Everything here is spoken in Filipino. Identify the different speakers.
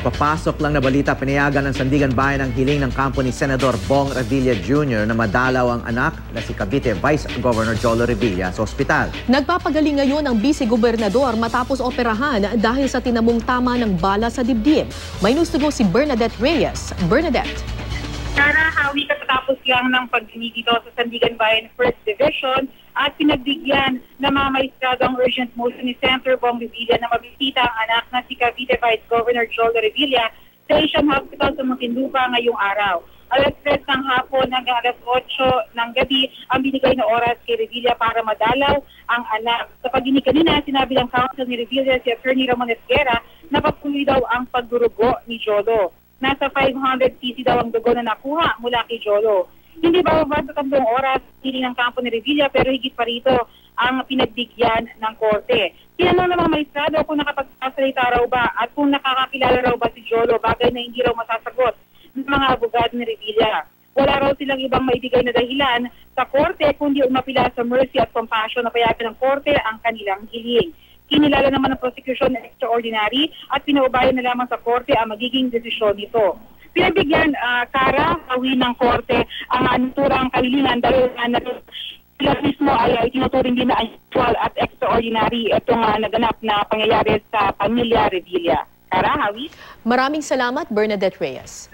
Speaker 1: Kapapasok lang na balita, pinayagan ng Sandigan Bayan ang hiling ng kampo ni Senador Bong Revilla Jr. na madalaw ang anak na si Cavite Vice Governor Jolo Revilla sa ospital.
Speaker 2: Nagpapagaling ngayon ang vice-gobernador matapos operahan dahil sa tinamong tama ng bala sa dibdib. May news to go si Bernadette Reyes. Bernadette.
Speaker 3: Tara, hawi katatapos lang ng pagdinig dito sa Sandigan Bayan 1st Division at pinagbigyan na mga maestrado ang urgent motion ni Senator Bong Revilla na mabisita ang anak na si Cavite Vice Governor Jolo Revilla sa Asian Hospital sa Muntinlupa ngayong araw. Alas 3 ng hapon hanggang alas 8 ng gabi ang binigay na oras kay Revilla para madalaw ang anak. Sa pagdinig kanina, sinabi ng counsel ni Revilla si Attorney Ramon Esguerra na patuloy daw ang pagdurugo ni Jolo. Nasa 500 cc daw ang dugo na nakuha mula kay Jolo. Hindi bababa sa 3 oras hiling ng kampo ni Revilla pero higit pa rito ang pinagbigyan ng korte. Tinanong ng mga maestrado kung nakapagsasalita raw ba at kung nakakakilala raw ba si Jolo, bagay na hindi raw masasagot ng mga abogado ni Revilla. Wala raw silang ibang maibigay na dahilan sa korte kundi umapila sa mercy at compassion na payagan ng korte ang kanilang hiling. Kinilala naman ng prosecution na extraordinary at pinaubayan na lamang sa korte ang magiging desisyon nito. Pinabigyan hawi ng korte ang naturang kahilingan dahil sila mismo ay tinuturing din na unusual at extraordinary itong naganap na pangyayari sa pamilya Revilla. Hawi?
Speaker 2: Maraming salamat, Bernadette Reyes.